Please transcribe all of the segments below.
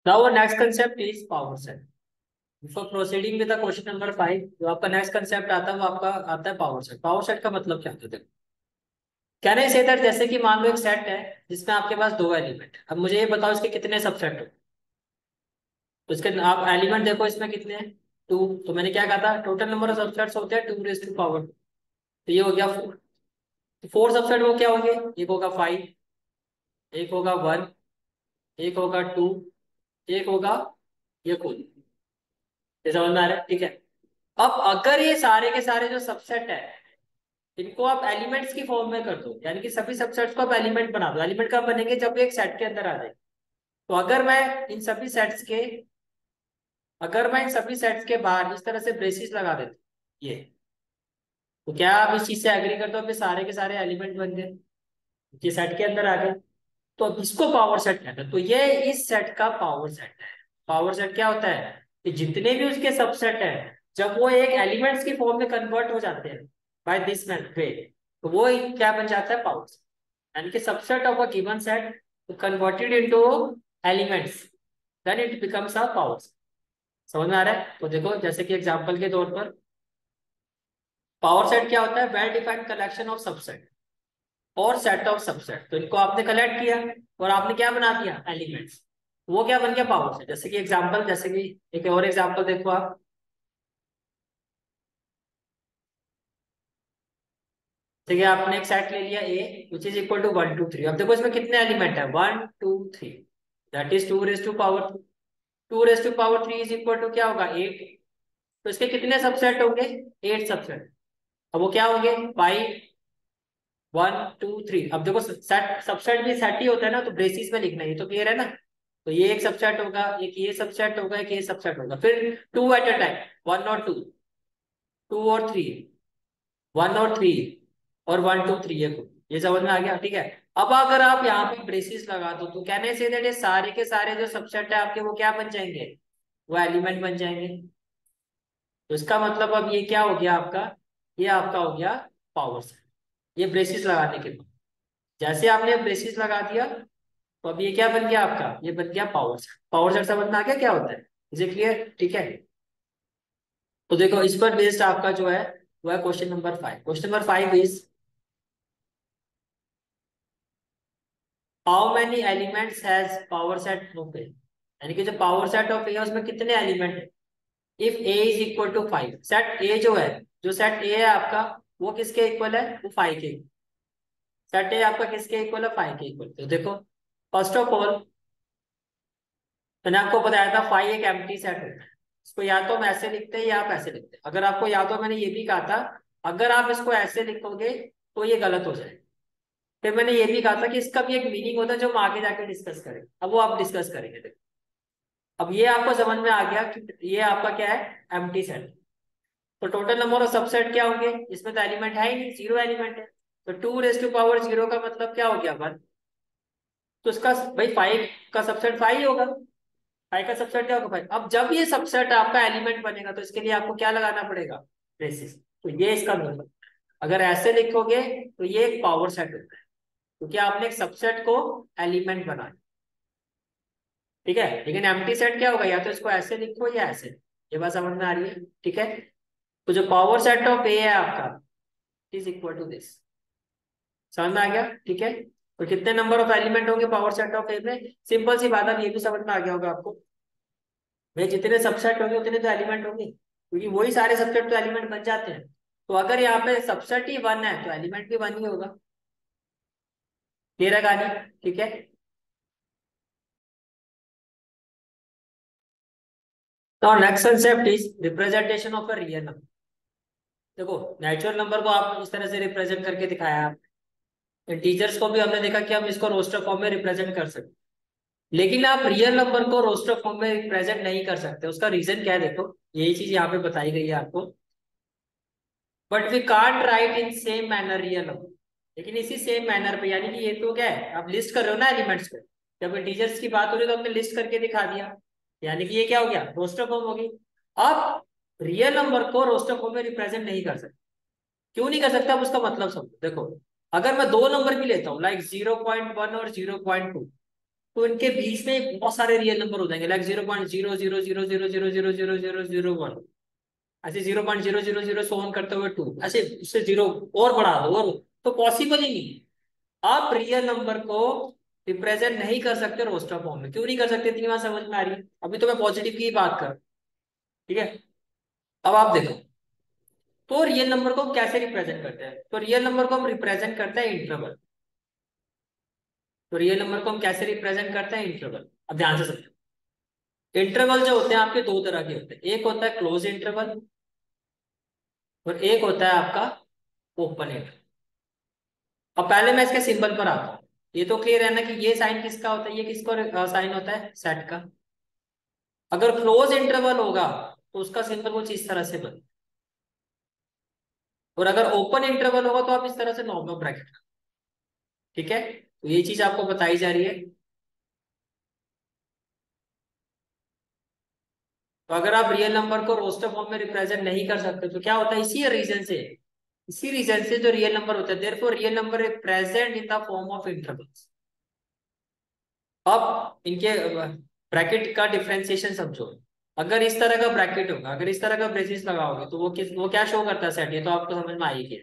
Now our next concept is power set. Before proceeding with the question number 5, जो आपका next concept आता है वो आपका आता है पावर सेट। पावर सेट का मतलब क्या होता है? कैन आई से दैट, जैसे कि मान लो एक सेट है जिसमें आपके पास दो एलिमेंट। अब मुझे ये बताओ इसके कितने सबसेट हो। तो इसके आप एलिमेंट देखो इसमें कितने हैं, टू। तो मैंने क्या कहा था, टोटल नंबर ऑफ सबसेट्स होते हैं 2 raised to power 2। तो ये हो गया 4। तो 4 सबसेट वो क्या होंगे, एक होगा 5, एक होगा 1, एक होगा 2, एक होगा ये कुल। ये समझ में आ रहा है? ठीक है। अब अगर ये सारे के सारे जो सबसेट है इनको आप एलिमेंट्स की फॉर्म में कर दो, यानी कि सभी सबसेट्स को आप एलिमेंट बना दो। एलिमेंट कब बनेंगे, जब एक सेट के अंदर आ जाए। तो अगर मैं इन सभी सेट्स के बाहर इस तरह से ब्रेसिस लगा देता हूं, ये, तो क्या आप इस चीज से एग्री करते हो कि सारे के सारे एलिमेंट बन गए, ये सेट के अंदर आ गए। तो अब इसको पावर सेट कहते हैं। तो ये इस सेट का पावर सेट है। पावर सेट क्या होता है कि जितने भी उसके सबसेट है, जब वो एक एलिमेंट्स की फॉर्म में कन्वर्ट हो जाते हैं बाय दिस वे, तो वो क्या बन जाता है, पावर सेट। यानी कि subset of a given set converted into elements, then it becomes a power set. समझ में आ रहा है? तो देखो, जैसे कि एग्जांपल के तौर पर, पावर सेट क्या होता है, well defined collection of subset और सेट ऑफ सबसेट। तो इनको आपने कलेक्ट किया और आपने क्या बना दिया, एलिमेंट्स। वो क्या बन गया, पावर सेट। जैसे कि एक और एग्जांपल देखो आप। जैसे कि आपने एक सेट ले लिया ए विच इज इक्वल टू 1 2 3। अब देखो इसमें कितने एलिमेंट है, 1 2 3, that is 2 raised to power 3। 2 raised to power 3 is equal to क्या होगा, 8। तो इसके कितने सबसेट होंगे, 8 सबसेट। अब वो क्या होंगे, 5 1 2 3। अब देखो सेट सबसेट भी सेट ही होता है ना, तो ब्रेसिस में लिखना है, ये तो क्लियर है ना। तो ये एक सबसेट होगा, एक ये सबसेट होगा, एक ये सबसेट होगा, फिर टू एट अ टाइम, 1 और 2, 2 और 3, 1 और 3, और 1 2 3। ये समझ में आ गया? ठीक है। अब अगर आप यहाँ पे ब्रेसिस लगा दो तो कहने से दैट ये सारे के सारे जो सबसेट है आपके वो क्या बन जाएंगे, वो एलिमेंट बन जाएंगे। तो इसका मतलब अब ये क्या हो गया आपका, ये आपका हो गया पावर सेट, ये ब्रेसिस लगाने के बाद। जैसे आपने ब्रेसिस लगा दिया तो अब ये क्या बन गया आपका, ये बन गया पावर सेट। पावर सेट समझ में आ गया क्या होता है, इज इट क्लियर? ठीक है। तो देखो इस पर बेस्ड आपका जो है वो है question number 5। Question number 5 is, how many elements has power set of A. यानी कि जो पावर सेट ऑफ ए है उसमें कितने एलिमेंट है। If A is equal to 5, set A जो है, जो सेट ए है आपका, वो किसके इक्वल है, वो 5 के। सेट ए आपका किसके इक्वल है, 5 के इक्वल। तो देखो, फर्स्ट ऑफ ऑल मैंने आपको बताया था 5 एक एम्प्टी सेट होता है। इसको या तो हम ऐसे लिखते हैं या आप ऐसे लिखते हैं। अगर आपको याद हो मैंने ये भी कहा था, अगर आप इसको ऐसे लिखोगे तो ये गलत हो जाएगा। फिर मैंने ये भी कहा था कि इसका भी एक मीनिंग होता है जो हम आगे जाके डिस्कस करेंगे। अब वो आप डिस्कस करेंगे। देखो अब ये आपको समझ में आ गया कि ये आपका क्या है, एम्प्टी सेट। तो टोटल नंबर ऑफ सबसेट क्या होंगे, इसमें तो एलिमेंट है ही नहीं, 0 एलिमेंट है। तो 2 raised to power 0 का मतलब क्या हो गया, 1। तो इसका भाई 5 का सबसेट 5 ही होगा। 5 का सबसेट क्या होगा, 5। अब जब ये सबसेट आपका एलिमेंट बनेगा तो इसके लिए आपको क्या लगाना पड़ेगा, बेसिस। तो ये इसका मतलब, अगर ऐसे लिखोगे तो ये एक पावर सेट होता है, क्योंकि आपने एक सबसेट को एलिमेंट बनाया। ठीक है। लेकिन एम्प्टी सेट क्या होगा, या तो इसको ऐसे लिखो या ऐसे। ये बात समझ में आ रही है? ठीक है। तो जो पावर सेट ऑफ ए है आपका इज इक्वल टू दिस। समझ में आ गया? ठीक है। तो कितने नंबर ऑफ एलिमेंट होंगे पावर सेट ऑफ ए में, सिंपल सी बात है, ये भी समझ में आ गया होगा आपको। भाई जितने सबसेट होंगे उतने तो एलिमेंट होंगे, क्योंकि वही सारे सबसेट तो एलिमेंट बन जाते हैं। तो अगर यहाँ पे सबसेट ही 1 है तो एलिमेंट भी 1 ही होगा। क्लियर है कहानी? ठीक है। तो next concept is representation of a real number. देखो नेचुरल नंबर को आप इस तरह से रिप्रेजेंट करके दिखाया आप, टीचर्स को भी हमने देखा कि हम इसको रोस्टर फॉर्म में रिप्रेजेंट कर सकते, लेकिन आप रियल नंबर को रोस्टर फॉर्म में रिप्रेजेंट नहीं कर सकते। उसका रीजन क्या है, देखो यही चीज यहाँ पे बताई गई है आपको। But we can't write in same manner real number. लेकिन इसी सेम मैनर पे, यानी कि ये तो क्या है, आप लिस्ट कर रहे हो ना एलिमेंट्स को। जब टीचर्स की बात हो रही है तो हमने लिस्ट करके दिखा दिया, यानी कि ये क्या हो गया, रोस्टर फॉर्म होगी। अब रियल नंबर को रोस्टर फॉर्म में रिप्रेजेंट नहीं कर सकते। क्यों नहीं कर सकता, अब उसका मतलब समझो। देखो अगर मैं दो नंबर भी लेता हूँ, लाइक 0.1 और 0.2, तो इनके बीच में बहुत सारे रियल नंबर हो जाएंगे, लाइक 0.00000000001, ऐसे 0.000 सोन करते हुए 2, ऐसे उससे जीरो और बढ़ा दो, और तो पॉसिबल ही नहीं। आप रियल नंबर को रिप्रेजेंट नहीं कर सकते रोस्टर फॉर्म में। क्यों नहीं कर सकते, इतनी बात समझ में आ रही है? अभी तो मैं पॉजिटिव की ही बात कर, ठीक है। अब आप देखो, तो रियल नंबर को हम कैसे रिप्रेजेंट करते हैं? तो रियल नंबर को हम रिप्रेजेंट करते हैं इंटरवल। तो रियल नंबर को हम कैसे रिप्रेजेंट करते हैं? इंटरवल। अब ध्यान से समझो, इंटरवल जो होते हैं आपके दो तरह के होते हैं, एक होता है क्लोज इंटरवल और एक होता है आपका ओपन इंटरवल। अब पहले मैं इसके सिंबल पर आता हूँ। ये तो क्लियर है ना कि ये साइन किसका होता है, ये किसका साइन होता है? सेट का। अगर क्लोज इंटरवल होगा तो उसका सिंबल कुछ इस तरह से बने, और अगर ओपन इंटरवल होगा तो आप इस तरह से नॉर्मल ब्रैकेट। ठीक है, तो ये चीज आपको बताई जा रही है। तो अगर आप रियल नंबर को रोस्टर फॉर्म में रिप्रेजेंट नहीं कर सकते तो क्या होता है? इसी रीजन से जो रियल नंबर होता है, therefore real number present in the form of intervals. अब इनके ब्रैकेट का डिफरेंशिएशन समझो। अगर इस तरह का ब्रैकेट होगा, अगर इस तरह का ब्रेसिस लगाओगे तो वो क्या शो करता है? सेट। ये तो आपको समझ में आई गया।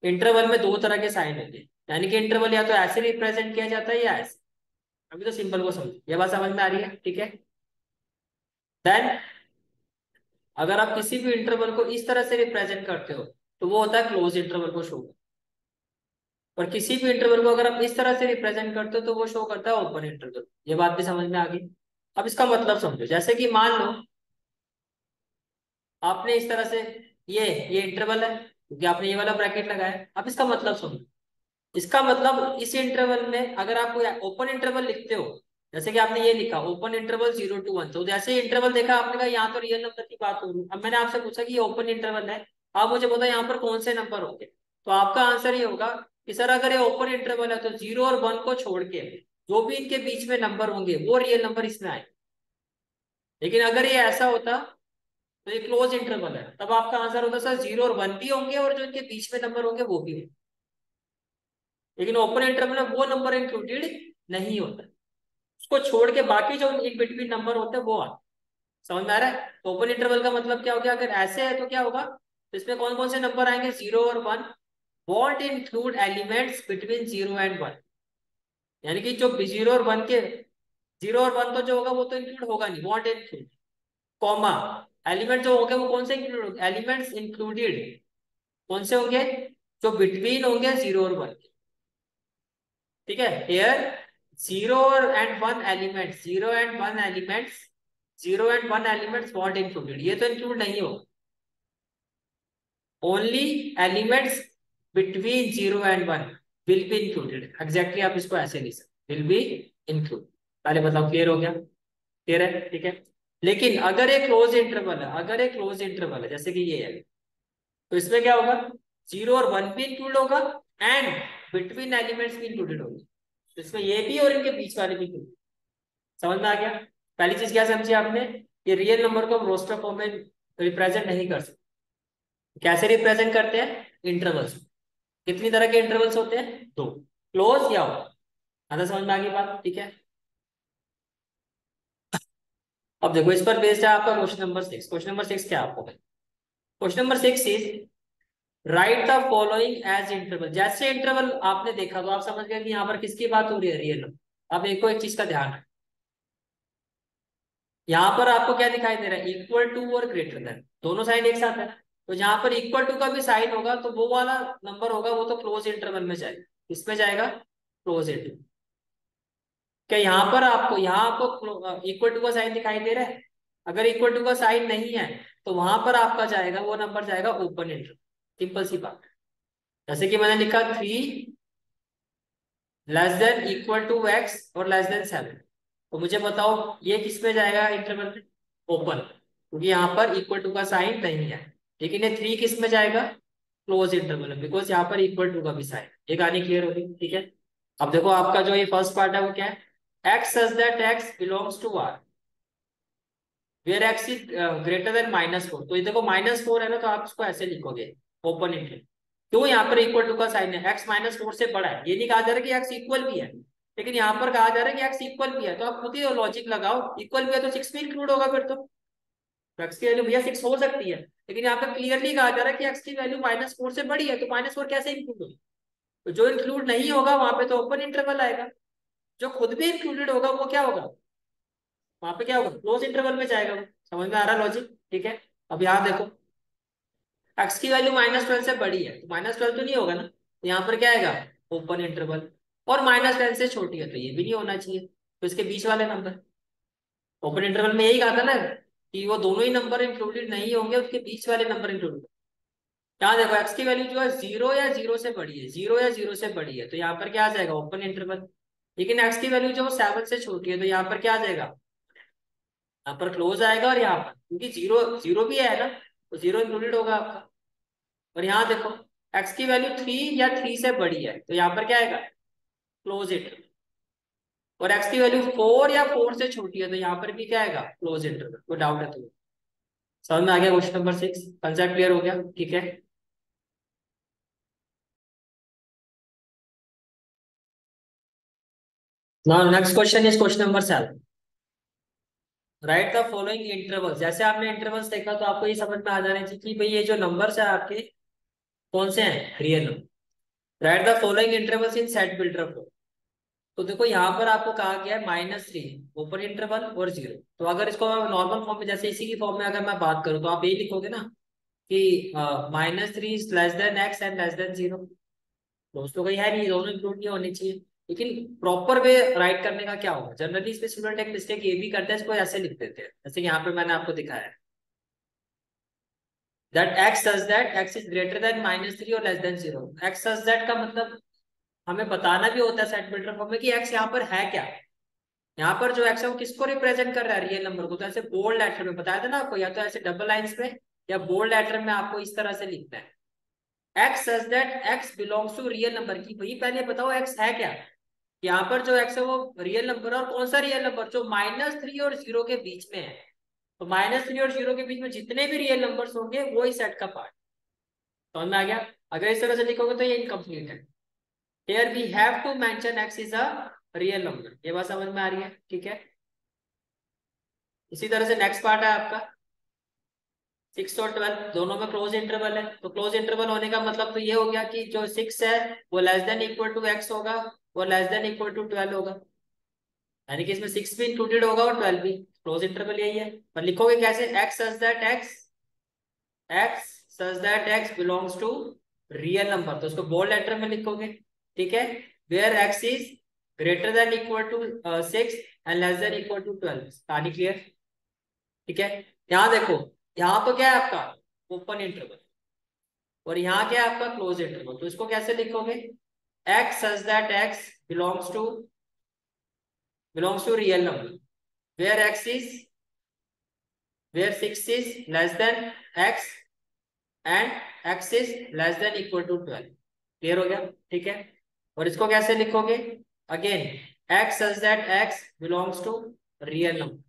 इंटरवल में दो तरह के साइन होंगे, यानी कि इंटरवल या तो ऐसे रिप्रेजेंट किया जाता है या ऐसे। अभी तो सिंपल को समझो, ये बात समझ में आ रही है? ठीक है। देन अगर आप किसी भी इंटरवल को इस तरह से रिप्रेजेंट करते हो तो वो होता है क्लोज इंटरवल को शो। और किसी भी इंटरवल को अगर आप इस तरह से रिप्रेजेंट करते हो तो वो शो करता है ओपन इंटरवल। ये बात भी समझ में आ गई। अब इसका मतलब समझो, जैसे कि मान लो आपने इस तरह से, ये इंटरवल है क्योंकि आपने ये वाला ब्रैकेट लगाया। अब इसका मतलब समझो, इसका मतलब इस इंटरवल में अगर आप कोई ओपन इंटरवल लिखते हो, जैसे कि आपने ये लिखा ओपन इंटरवल 0 to 1, तो जैसे इंटरवल देखा आपने कहा यहाँ तो रियल नंबर की बात हो रही है। अब मैंने आपसे पूछा कि ये ओपन इंटरवल है, आप मुझे बताओ यहाँ पर कौन से नंबर होंगे? तो आपका आंसर ये होगा कि सर अगर ये ओपन इंटरवल है तो 0 और 1 को छोड़ के जो भी इनके बीच में नंबर होंगे वो रियल नंबर इसमें आए। लेकिन अगर ये ऐसा होता तो ये क्लोज इंटरवल है, तब आपका आंसर होता सर 0 और 1 भी होंगे और जो इनके बीच में नंबर होंगे वो भी होंगे। लेकिन ओपन इंटरवल में वो नंबर इंक्लूडेड नहीं होता, उसको छोड़ के बाकी जो इन बिटवीन नंबर होते हैं वो आते। समझ में आ रहा है? तो ओपन इंटरवल का मतलब क्या हो गया? अगर ऐसे है तो क्या होगा? तो इसमें कौन कौन से नंबर आएंगे? 0 और 1 want include elements between 0 and 1। यानी कि जो 0 और 1 के, 0 और 1 तो जो होगा वो तो इंक्लूड होगा नहीं, वॉन्ट इंक्लूड, कॉमा एलिमेंट जो होंगे वो कौन से इंक्लूड होंगे? एलिमेंट्स इंक्लूडेड कौन से होंगे? जो बिटवीन होंगे 0 और 1। ठीक है, here 0 and 1 elements, 0 and 1 elements, 0 and 1 elements not included, ये तो इंक्लूड नहीं हो। Only elements between 0 and 1 will be included. Exactly आप इसको ऐसे लिख सकते, विल बी इंक्लूड। पहले बताओ, क्लियर हो गया? क्लियर है? ठीक है। लेकिन अगर एक क्लोज इंटरवल है, अगर एक क्लोज इंटरवल है जैसे कि ये है, तो इसमें क्या होगा? 0 और 1 भी इंक्लूड होगा एंड बिटवीन एलिमेंट्स भी इंक्लूडेड होगी। तो इसमें ये भी और इनके बीच वाले भी included। समझ में आ गया? पहली चीज क्या समझी आपने? कि रियल नंबर को हम रोस्टर फॉर्म में रिप्रेजेंट नहीं कर सकते। कैसे रिप्रेजेंट करते हैं? इंटरवल्स। कितनी तरह के इंटरवल्स होते हैं? दो, क्लोज या ओपन। आधा समझ में आ गई बात? ठीक है। अब देखो, इस पर बेस्ड है आपका क्वेश्चन नंबर 6। क्वेश्चन नंबर 6 क्या आपको? Question number 6 is right the following as interval. जैसे इंटरवल आपने देखा तो आप समझ गए कि यहाँ पर किसकी बात हो रही है? Real number. अब एक चीज का ध्यान रखें, यहाँ पर आपको क्या दिखाई दे रहा है? इक्वल टू और ग्रेटर देन, दोनों साइड एक साथ है। तो जहां पर इक्वल टू का भी साइन होगा तो वो वाला नंबर होगा, वो तो क्लोज इंटरवल में जाएगा। किसमें जाएगा? Close interval. क्या यहाँ आपको इक्वल टू का साइन दिखाई दे रहा है? अगर इक्वल टू का साइन नहीं है तो वहां पर आपका जाएगा, वो नंबर जाएगा ओपन इंटरवल। सिंपल सी बात। जैसे कि मैंने लिखा 3 < x और <7। तो मुझे बताओ ये किस में जाएगा इंटरवल में? ओपन, क्योंकि यहाँ पर इक्वल टू का साइन नहीं है। लेकिन ये 3 किस में जाएगा? क्लोज इंटरवल में, बिकॉज यहाँ पर इक्वल टू का भी साइन। ये कहानी क्लियर होगी? ठीक है। अब देखो आपका जो ये फर्स्ट पार्ट है वो क्या है? X such that x belongs to R where x is greater than -4। तो ये देखो -4 है ना, तो आप इसको ऐसे लिखोगे ओपन इंटरवल। क्यों? यहाँ पर इक्वल टू का साइन है, एक्स -4 से बड़ा है। ये नहीं कहा जा रहा कि एक्स इक्वल भी है, लेकिन यहाँ पर कहा जा रहा है कि एक्स इक्वल भी है, तो आप खुद ही लॉजिक लगाओ, इक्वल भी है तो 6 भी इंक्लूड होगा फिर तो एक्स की वैल्यू भैया 6 हो सकती है, लेकिन यहाँ पे क्लियरली कहा जा रहा है कि एक्स की वैल्यू -4 से बड़ी है, तो -4 कैसे इंक्लूड होगी? तो जो इंक्लूड नहीं होगा वहां पे तो ओपन इंटरवल आएगा, जो खुद भी इंक्लूडेड होगा वो क्या होगा, वहां पे क्या होगा, क्लोज इंटरवल में जाएगा वो। समझ में आ रहा लॉजिक? ठीक है। अब यहाँ देखो एक्स की वैल्यू -12 से बड़ी है, तो -12 तो नहीं होगा ना, तो यहाँ पर क्या आएगा, ओपन इंटरवल। और -10 से छोटी है तो ये भी नहीं होना चाहिए, तो इसके बीच वाले नंबर, ओपन इंटरवल में यही कहा था ना कि वो दोनों ही नंबर इंक्लूडेड नहीं होंगे, उसके बीच वाले नंबर इंक्लूडेड। यहाँ देखो एक्स की वैल्यू जो है 0 या 0 से बड़ी है, 0 या 0 से बड़ी है, तो यहाँ पर क्या आ जाएगा, ओपन इंटरवल। लेकिन एक्स की वैल्यू जो 7 से छोटी है, तो यहाँ पर क्या आ जाएगा, यहाँ पर क्लोज आएगा, और यहाँ पर क्योंकि 0 0 भी है ना, तो 0 इंक्लूडेड होगा आपका। और यहाँ देखो एक्स की वैल्यू 3 या 3 से बड़ी है, तो यहाँ पर क्या आएगा, क्लोज इंटरवल। और एक्स की वैल्यू 4 या 4 से छोटी है, तो यहाँ पर भी क्या आएगा, क्लोज इंटरवल। कोई डाउट है तो समझ में आ गया? क्वेश्चन नंबर 6 कंसेप्ट क्लियर हो गया? ठीक है। Now next question is question number 7। Right the following intervals. जैसे आपने इंटरवल्स देखा तो आपको ये समझ में आ जाना चाहिए कि भाई ये जो नंबर्स है आपके कौन से हैं, real number. Right the following intervals in set builder form. तो देखो यहाँ पर आपको कहा गया है -3 ओपन इंटरवल और 0। तो अगर इसको नॉर्मल फॉर्म में, जैसे इसी की फॉर्म में अगर मैं बात करूँ, तो आप यही लिखोगे ना कि -3 is less than x and less then 0। दोस्तों कहीं है नहीं, दोनों इंक्लूड नहीं होने चाहिए। लेकिन प्रॉपर वे राइट करने का क्या होगा, जनरली इसमें स्टूडेंट एक मिस्टेक ये भी करते हैं, इसको ऐसे लिख देते हैं जैसे यहाँ पे मैंने आपको दिखाया है, that x such that x is greater then -3 और less than 0। X such that का मतलब हमें बताना भी होता है सेट बिल्डर फॉर्म में कि एक्स यहाँ पर है क्या। यहाँ पर जो एक्स है वो किसको रिप्रेजेंट कर रहा है, रियल नंबर को। तो ऐसे बोल्ड लेटर में बताया था ना आपको, या तो ऐसे डबल लाइंस में या बोल्ड लेटर में आपको इस तरह से लिखना है, x such that x belongs to real number की। वही पहले बताओ एक्स है क्या। यहाँ पर जो एक्स है वो रियल नंबर, और कौन सा रियल नंबर, जो -3 और 0 के बीच में है। तो -3 और 0 के बीच में जितने भी रियल नंबर्स होंगे वो ही सेट का पार्ट। समझ में आ गया? अगर इस तरह से लिखोगे तो ये इनकम्प्लीट है। Here we have to mention x is a real number. ये बात समझ में आ रही है? ठीक है। इसी तरह से नेक्स्ट पार्ट है आपका 6 और 12 दोनों में क्लोज इंटरवल है। तो क्लोज इंटरवल होने का मतलब तो ये हो गया कि जो 6 है वो less than equal to x होगा, वो लेस देन इक्वल टू 12 होगा, यानी कि इसमें 6 भी इंक्लूडेड होगा और 12 भी। क्लोज इंटरवल यही है। पर लिखोगे कैसे, x such that x belongs to real number, तो उसको बोल्ड लेटर में लिखोगे। ठीक है। Where x is greater than equal to 6 and less than equal to 12। कहानी क्लियर? ठीक है। यहाँ देखो, यहाँ तो क्या है आपका ओपन इंटरवल, और यहाँ क्या है आपका क्लोज इंटरवल। तो इसको कैसे लिखोगे, x such that x belongs to real number, where x is where 6 is less than x and x is less than equal to 12। Clear हो गया? ठीक है। और इसको कैसे लिखोगे, again x such that x belongs to real number,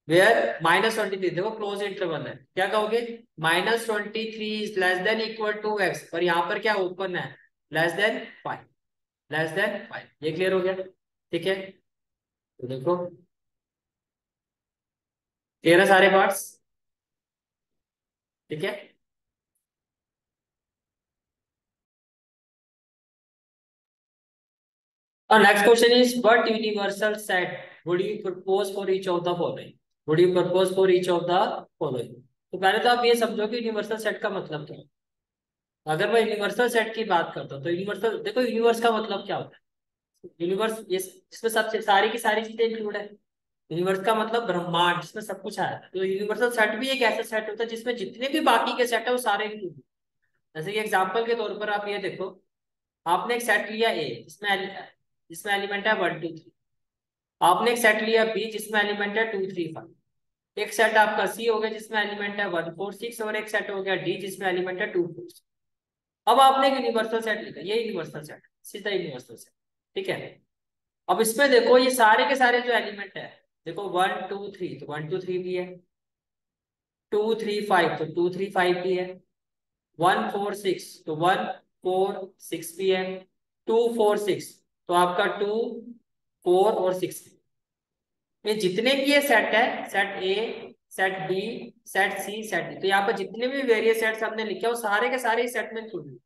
where -23, देखो close interval है, क्या कहोगे, -23 is less than equal to x, पर यहाँ पर क्या ओपन है, लेस देन 5, लेस देन 5। ये क्लियर हो गया? ठीक है। तो देखो क्लियर है सारे पार्ट्स? ठीक है। और next question is what universal set would you propose for each of the following, would you propose for each of the following. तो पहले तो आप ये समझो कि यूनिवर्सल सेट का मतलब क्या है। अगर मैं यूनिवर्सल सेट की बात करता हूँ तो यूनिवर्सल, देखो यूनिवर्स का मतलब क्या होता है, यूनिवर्स ये इसमें सबसे सारी की सारी चीजें इंक्लूड है। यूनिवर्स का मतलब ब्रह्मांड, जिसमें सब कुछ आया है। तो यूनिवर्सल सेट भी एक ऐसा सेट होता है जिसमें जितने भी बाकी के सेट है वो सारे इंक्लूड। जैसे कि एग्जांपल के तौर पर आप ये देखो, आपने एक सेट लिया ए जिसमें एलिमेंट है 1 2 3। आपने एक सेट लिया बी जिसमें एलिमेंट है 2 3 5। एक सेट आपका सी हो गया जिसमें एलिमेंट है 1 4 6, और एक सेट हो गया डी जिसमें एलिमेंट है 2 4 6। अब आपने एक यूनिवर्सल सेट लिखा, ये यूनिवर्सल सेट, सीधा यूनिवर्सल सेट। ठीक है। अब इसमें देखो ये सारे के सारे जो एलिमेंट है, देखो 1 2 3, तो 1 2 3 भी है, 2 3 5 तो 2 3 5 भी है, 1 4 6 तो 1 4 6 भी है, 2 4 6 तो आपका 2, 4 और 6, ये जितने भी ये सेट है, set A, set B, set C, set D, तो यहाँ पर जितने भी वेरियस सेट्स हमने लिखे हैं वो सारे के सारे इस सेट में इंक्लूड हैं।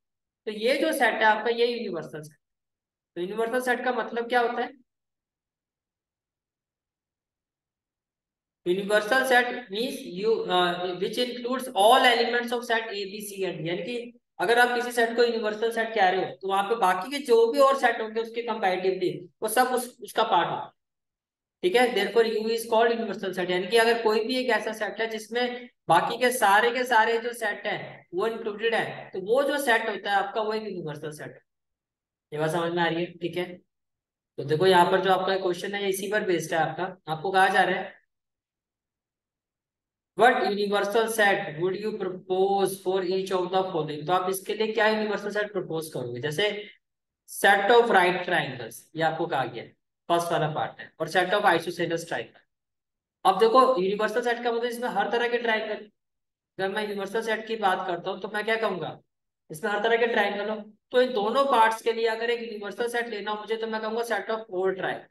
तो ये जो सेट है आपका ये यूनिवर्सल सेट। तो यूनिवर्सल सेट का मतलब क्या होता है? Universal set means U which includes all elements of set A B C and D, यानी कि अगर आप किसी सेट को यूनिवर्सल सेट कह रहे हो तो वहां पे बाकी के जो भी और सेट होंगे उसके कंपैरेटिवली वो सब उसका पार्ट होगा। ठीक है, therefore you is called universal set, यानी कि अगर कोई भी एक ऐसा सेट है जिसमें बाकी के सारे जो सेट है वो इंक्लूडेड है, तो वो जो सेट होता है आपका वो एक यूनिवर्सल सेट है। ये बात समझ में आ रही है? ठीक है, तो देखो यहाँ पर जो आपका क्वेश्चन है ये इसी पर बेस्ड है आपका। आपको कहा जा रहा है what universal set would you propose for each of the following, तो आप इसके लिए क्या यूनिवर्सल सेट प्रपोज करोगे? जैसे सेट ऑफ राइट ट्राइंगल्स, ये आपको कहा गया है, फर्स्ट वाला पार्ट है, और सेट ऑफ आइसोसेलेस ट्राइंगल। अब देखो यूनिवर्सल सेट का मतलब इसमें हर तरह के ट्राइंगल, अगर मैं यूनिवर्सल सेट की बात करता हूँ तो मैं क्या कहूंगा, इसमें हर तरह के ट्राइंगल हो। तो इन दोनों पार्ट्स के लिए अगर एक यूनिवर्सल सेट लेना हो मुझे तो मैं कहूंगा set of four triangle.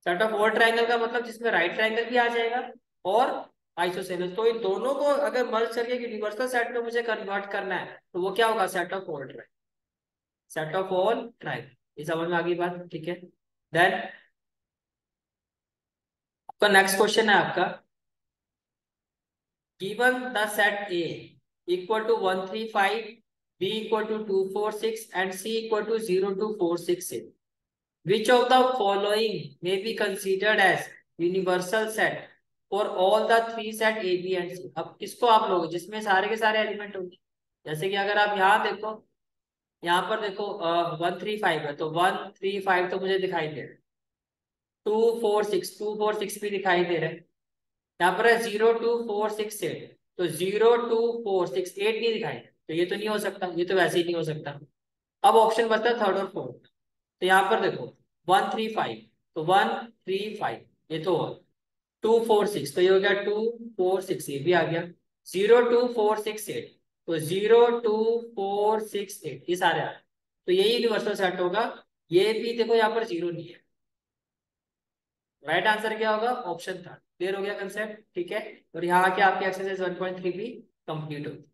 Set of four triangle का मतलब जिसमें राइट ट्राइंगल भी आ जाएगा और आइसोसेलेस, तो इन दोनों को अगर मर्ज करके यूनिवर्सल सेट में मुझे कन्वर्ट करना है तो वो क्या होगा, set of four triangle, set of all triangle. ये समझ में आ गई बात? ठीक है, देन आपका नेक्स्ट क्वेश्चन है आपका, given the set A equal to 135, B equal to 246 and C equal to 0 to 468, which of the following may be considered as universal set for all the three set A, B and C? अब किसको आप लोगे जिसमें सारे के सारे element होंगे? जैसे कि अगर आप यहाँ देखो, यहाँ पर देखो 135 है तो 135 तो मुझे दिखाई दे रहा है, 246 भी दिखाई दे रहा है, यहाँ पर है 02468, तो 02468 नहीं दिखाई, तो ये तो नहीं हो सकता, ये तो वैसे ही नहीं हो सकता। अब ऑप्शन बचता है थर्ड और फोर्थ, तो यहाँ पर देखो 135, तो 135 ये तो हो, 246 तो ये हो गया 246, ये भी आ गया, 02468 तो 02468, ये सारे आ रहे, तो यही यूनिवर्सल सेट होगा। ये भी देखो यहाँ पर जीरो नहीं है, राइट आंसर क्या होगा, ऑप्शन था। क्लियर हो गया कंसेप्ट? ठीक है, और यहाँ आके आपकी एक्सरसाइज 1.3 भी कंप्लीट होगी।